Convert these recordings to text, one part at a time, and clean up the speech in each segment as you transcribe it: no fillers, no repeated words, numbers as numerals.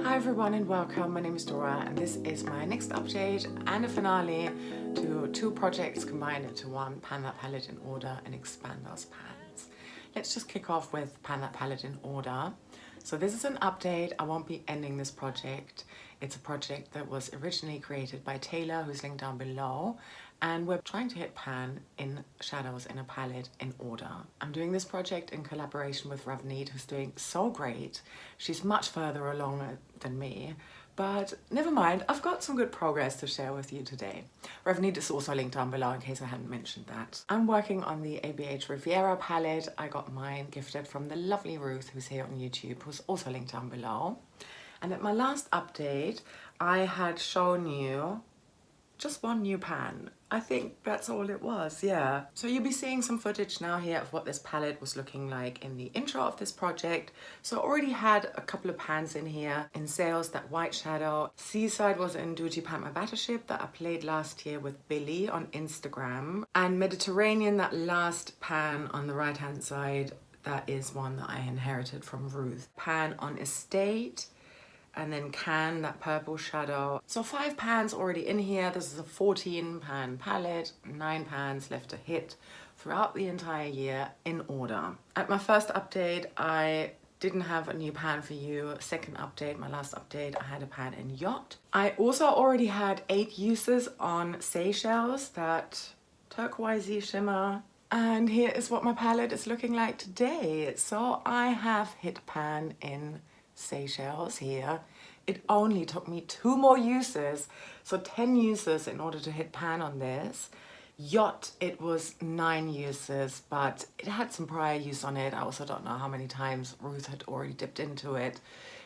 Hi everyone and welcome, my name is Dora and this is my next update and a finale to two projects combined into one: pan that palette in order and expand those pans. Let's just kick off with pan that palette in order. So this is an update. I won't be ending this project. It's a project that was originally created by Taylor, who's linked down below, and we're trying to hit pan in shadows in a palette in order. I'm doing this project in collaboration with Ravneet, who's doing so great. She's much further along than me, but never mind, I've got some good progress to share with you today. Ravneet is also linked down below in case I hadn't mentioned that. I'm working on the ABH Riviera palette. I got mine gifted from the lovely Ruth, who's here on YouTube, who's also linked down below. And at my last update, I had shown you just one new pan. I think that's all it was, yeah. So you'll be seeing some footage now here of what this palette was looking like in the intro of this project. So I already had a couple of pans in here. In sales, that white shadow. Seaside was in Duty Pant My Battleship that I played last year with Billy on Instagram. And Mediterranean, that last pan on the right hand side, that is one that I inherited from Ruth. Pan on Estate. And then Can, that purple shadow. So 5 pans already in here. This is a 14 pan palette, 9 pans left to hit throughout the entire year in order. At my first update, I didn't have a new pan for you. Second update, my last update, I had a pan in Yacht. I also already had 8 uses on Seychelles, that turquoisey shimmer. And here is what my palette is looking like today. So I have hit pan in Seychelles here. It only took me 2 more uses, so 10 uses in order to hit pan on this. Yacht, it was 9 uses, but it had some prior use on it. I also don't know how many times Ruth had already dipped into it,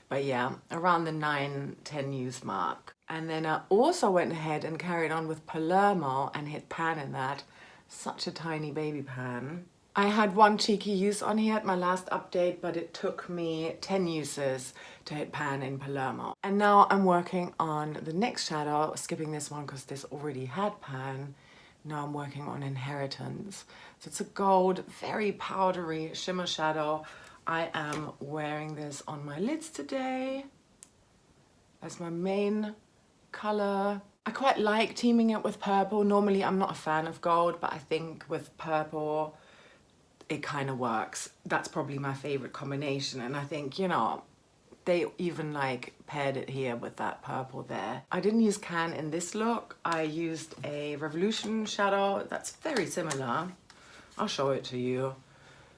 but yeah, around the 9-10 use mark. And then I also went ahead and carried on with Palermo and hit pan in that. Such a tiny baby pan. I had 1 cheeky use on here at my last update, but it took me 10 uses to hit pan in Palermo. And now I'm working on the next shadow, skipping this one because this already had pan. Now I'm working on Inheritance. So it's a gold, very powdery shimmer shadow. I am wearing this on my lids today as my main color. I quite like teaming it with purple. Normally I'm not a fan of gold, but I think with purple, it kind of works. That's probably my favorite combination, and I think, you know, they even like paired it here with that purple there. I didn't use Can in this look. I used a Revolution shadow that's very similar. I'll show it to you.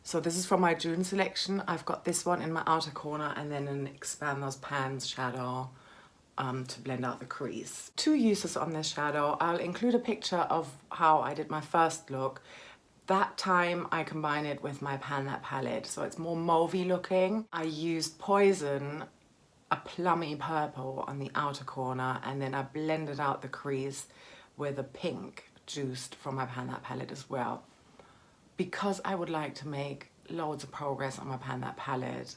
So this is from my June selection. I've got this one in my outer corner and then an Expand Those Pans shadow to blend out the crease. 2 uses on this shadow. I'll include a picture of how I did my first look. That time I combine it with my Pan That palette, so it's more mauvey looking. I used Poison, a plummy purple on the outer corner, and then I blended out the crease with a pink juiced from my Pan That palette as well. Because I would like to make loads of progress on my Pan That palette,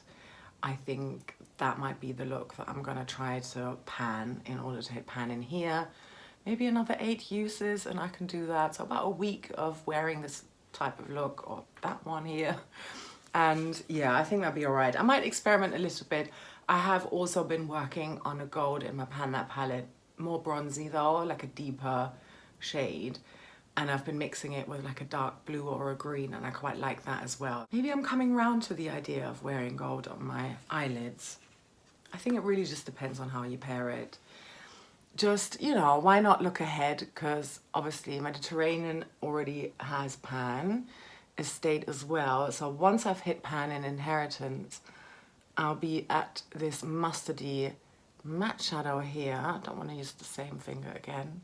I think that might be the look that I'm gonna try to pan in order to hit pan in here. Maybe another 8 uses and I can do that. So about a week of wearing this type of look, or that one here, and yeah, I think that'll be all right. I might experiment a little bit. I have also been working on a gold in my Pan That palette, more bronzy though, like a deeper shade, and I've been mixing it with like a dark blue or a green, and I quite like that as well. Maybe I'm coming round to the idea of wearing gold on my eyelids. I think it really just depends on how you pair it. Just, you know, why not look ahead? Because obviously Mediterranean already has pan, Estate as well. So once I've hit pan in Inheritance, I'll be at this mustardy matte shadow here. I don't want to use the same finger again.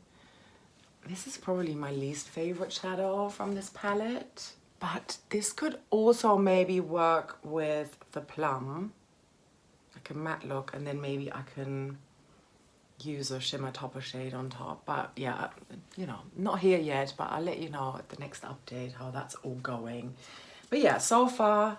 This is probably my least favorite shadow from this palette, but this could also maybe work with the plum, like a matte look, and then maybe I can use a shimmer topper shade on top. But yeah, you know, not here yet, but I'll let you know at the next update how that's all going. But yeah, so far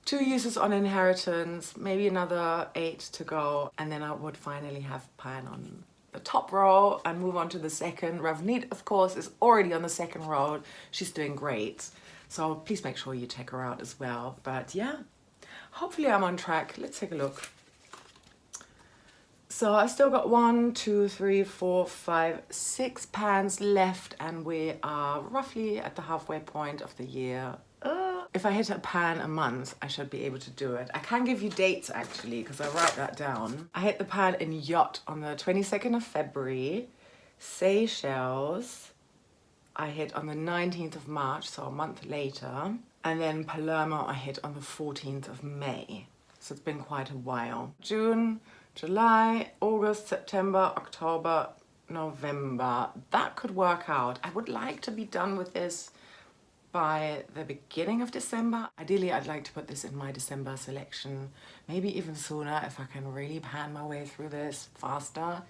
2 uses on Inheritance, maybe another 8 to go, and then I would finally have pan on the top row and move on to the second. Ravneet, of course, is already on the second row. She's doing great, so please make sure you check her out as well. But yeah, hopefully I'm on track. Let's take a look. So I've still got 1, 2, 3, 4, 5, 6 pans left, and we are roughly at the halfway point of the year. If I hit a pan a month, I should be able to do it. I can give you dates actually, because I write that down. I hit the pan in Yacht on the 22nd of February. Seychelles, I hit on the 19th of March, so a month later. And then Palermo, I hit on the 14th of May. So it's been quite a while. June, July, August, September, October, November. That could work out. I would like to be done with this by the beginning of December. Ideally, I'd like to put this in my December selection, maybe even sooner if I can really pan my way through this faster.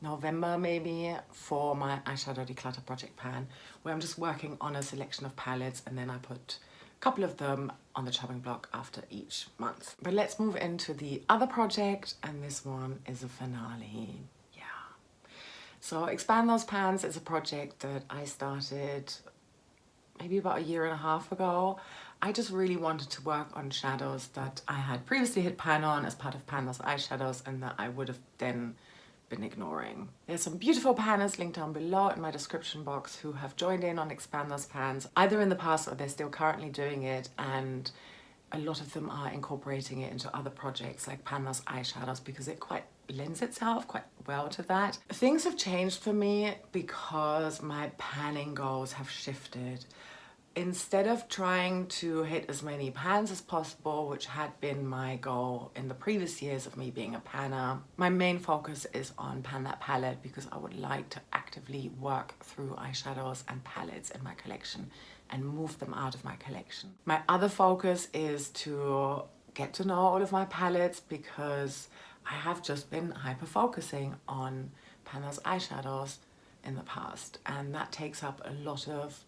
November maybe, for my eyeshadow declutter project pan, where I'm just working on a selection of palettes and then I put a couple of them on the chopping block after each month. But let's move into the other project, and this one is a finale. Yeah. So Expand Those Pans is a project that I started maybe about a year and a half ago. I just really wanted to work on shadows that I had previously hit pan on as part of Pan Those Eyeshadows and that I would have then been ignoring. There's some beautiful panners linked down below in my description box who have joined in on Expand Those Pans, either in the past or they're still currently doing it, and a lot of them are incorporating it into other projects like Pan Those Eyeshadows because it quite lends itself quite well to that. Things have changed for me because my panning goals have shifted. Instead of trying to hit as many pans as possible, which had been my goal in the previous years of me being a panner, my main focus is on Pan That Palette because I would like to actively work through eyeshadows and palettes in my collection and move them out of my collection. My other focus is to get to know all of my palettes because I have just been hyper-focusing on Pan Those Eyeshadows in the past, and that takes up a lot of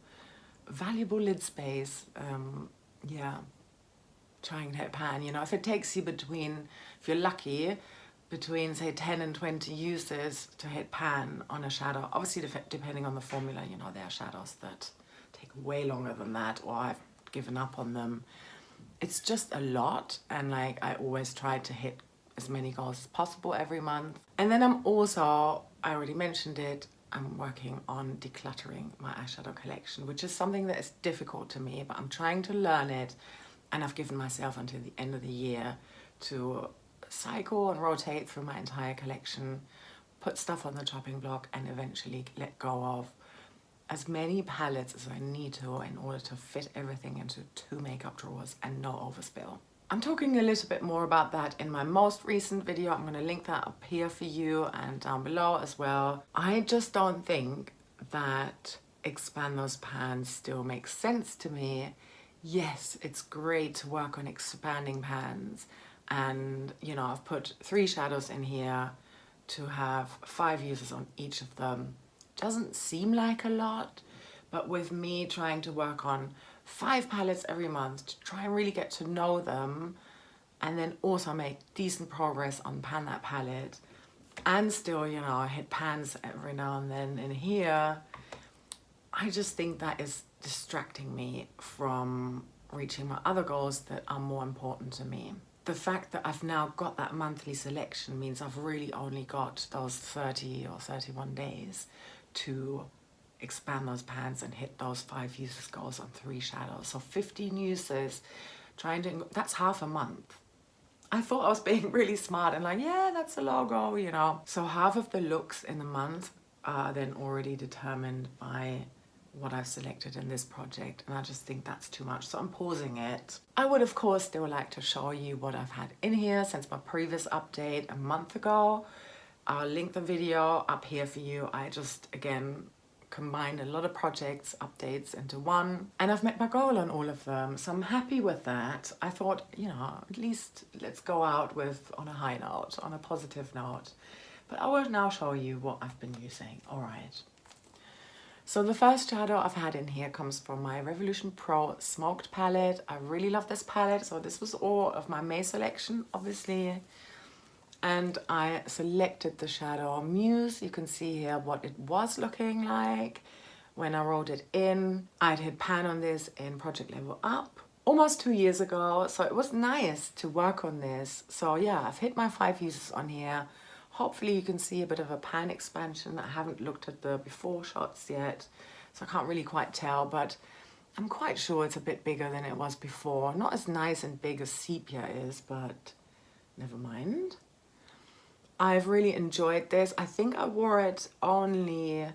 valuable lid space. Yeah, trying to hit pan, you know, if it takes you between, if you're lucky, between say 10 and 20 uses to hit pan on a shadow, obviously depending on the formula, you know, there are shadows that take way longer than that, or I've given up on them. It's just a lot, and like I always try to hit as many goals as possible every month. And then I'm also, I already mentioned it, I'm working on decluttering my eyeshadow collection, which is something that is difficult to me, but I'm trying to learn it, and I've given myself until the end of the year to cycle and rotate through my entire collection, put stuff on the chopping block, and eventually let go of as many palettes as I need to in order to fit everything into 2 makeup drawers and no overspill. I'm talking a little bit more about that in my most recent video. I'm going to link that up here for you and down below as well. I just don't think that Expand Those Pans still makes sense to me. Yes, it's great to work on expanding pans, and you know, I've put 3 shadows in here to have 5 uses on each of them. Doesn't seem like a lot, but with me trying to work on 5 palettes every month to try and really get to know them, and then also make decent progress on Pan That Palette, and still, you know, hit pans every now and then in here, I just think that is distracting me from reaching my other goals that are more important to me. The fact that I've now got that monthly selection means I've really only got those 30 or 31 days to expand those pans and hit those 5 uses goals on 3 shadows. So 15 uses, that's half a month. I thought I was being really smart and like, yeah, that's a logo, you know. So half of the looks in the month are then already determined by what I've selected in this project, and I just think that's too much, so I'm pausing it. I would of course still like to show you what I've had in here since my previous update a month ago. I'll link the video up here for you. I just, again, combined a lot of projects, updates into one, and I've met my goal on all of them, so I'm happy with that. I thought, you know, at least let's go out on a high note, on a positive note. But I will now show you what I've been using. All right. So the first shadow I've had in here comes from my Revolution Pro Smoked palette. I really love this palette. So this was all of my May selection, obviously. And I selected the shadow Muse. You can see here what it was looking like when I rolled it in. I'd hit pan on this in Project Level Up almost 2 years ago. So it was nice to work on this. So yeah, I've hit my 5 uses on here. hopefully you can see a bit of a pan expansion. I haven't looked at the before shots yet, so I can't really quite tell, but I'm quite sure it's a bit bigger than it was before. Not as nice and big as sepia is, but never mind. I've really enjoyed this. I think I wore it only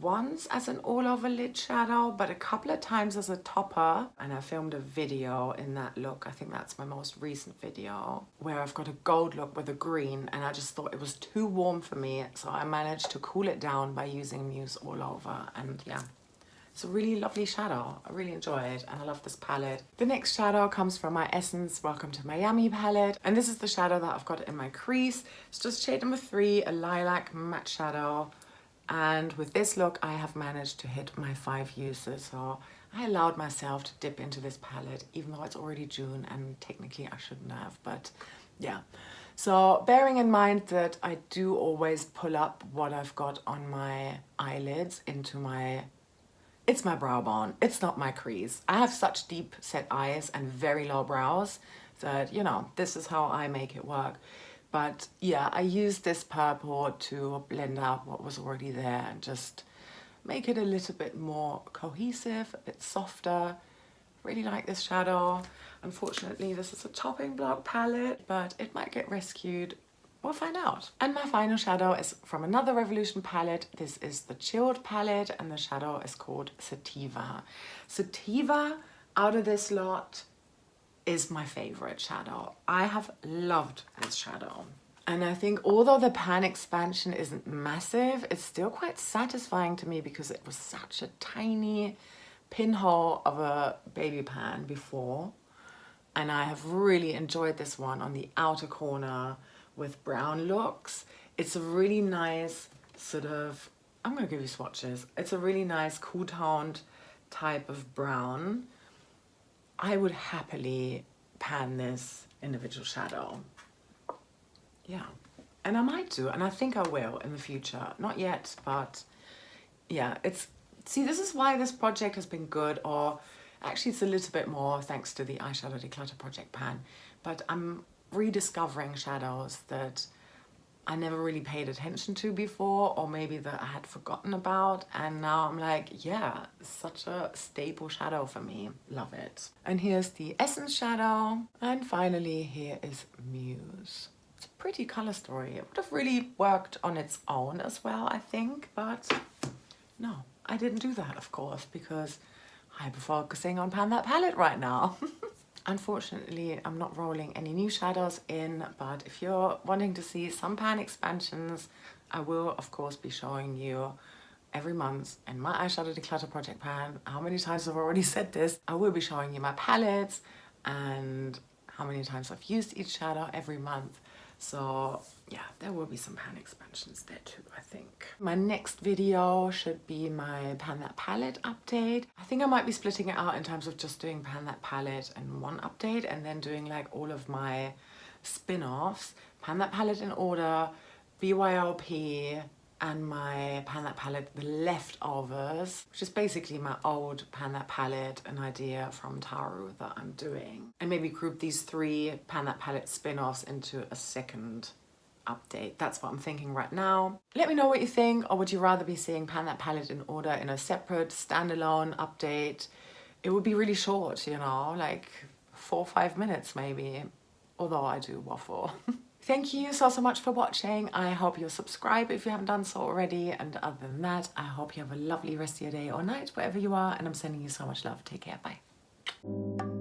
once as an all-over lid shadow, but a couple of times as a topper, and I filmed a video in that look. I think that's my most recent video, where I've got a gold look with a green, and I just thought it was too warm for me, so I managed to cool it down by using Muse All Over. And yeah, it's a really lovely shadow. I really enjoy it, and I love this palette. The next shadow comes from my Essence Welcome to Miami palette, and this is the shadow that I've got in my crease. It's just shade number 3, a lilac matte shadow. And with this look, I have managed to hit my 5 uses. So I allowed myself to dip into this palette, even though it's already June and technically I shouldn't have, but yeah. So bearing in mind that I do always pull up what I've got on my eyelids into my, it's my brow bone, it's not my crease. I have such deep set eyes and very low brows that, you know, this is how I make it work. But yeah, I used this purple to blend out what was already there and just make it a little bit more cohesive, a bit softer. Really like this shadow. Unfortunately, this is a chopping block palette, but it might get rescued. We'll find out. And my final shadow is from another Revolution palette. This is the Chilled palette, and the shadow is called Sativa. Sativa, out of this lot, is my favorite shadow. I have loved this shadow. And I think although the pan expansion isn't massive, it's still quite satisfying to me because it was such a tiny pinhole of a baby pan before. And I have really enjoyed this one on the outer corner with brown looks. It's a really nice sort of, I'm gonna give you swatches. It's a really nice cool toned type of brown. I would happily pan this individual shadow. Yeah, and I might do, and I think I will in the future. Not yet, but yeah, it's, see, this is why this project has been good, or actually it's a little bit more thanks to the Eyeshadow Declutter project pan, but I'm rediscovering shadows that I never really paid attention to before, or maybe that I had forgotten about, and now I'm like, yeah, such a staple shadow for me. Love it. And here's the Essence shadow, and finally here is Muse. It's a pretty color story. It would have really worked on its own as well, I think, but no, I didn't do that, of course, because I'm focusing on Pan That Palette right now. Unfortunately, I'm not rolling any new shadows in, but if you're wanting to see some pan expansions, I will, of course, be showing you every month in my Eyeshadow Declutter project pan. How many times I've already said this? I will be showing you my palettes and how many times I've used each shadow every month. So yeah, there will be some pan expansions there too, I think. My next video should be my Pan That Palette update. I think I might be splitting it out in terms of just doing Pan That Palette in one update and then doing like all of my spin-offs. Pan That Palette in order, BYOP, and my Pan That Palette, the leftovers, which is basically my old Pan That Palette, an idea from Taru that I'm doing. And maybe group these 3 Pan That Palette spin-offs into a second update. That's what I'm thinking right now. Let me know what you think, or would you rather be seeing Pan That Palette in order in a separate standalone update? It would be really short, you know, like 4 or 5 minutes maybe, although I do waffle. Thank you so much for watching. I hope you'll subscribe if you haven't done so already. And other than that, I hope you have a lovely rest of your day or night, wherever you are. And I'm sending you so much love. Take care. Bye.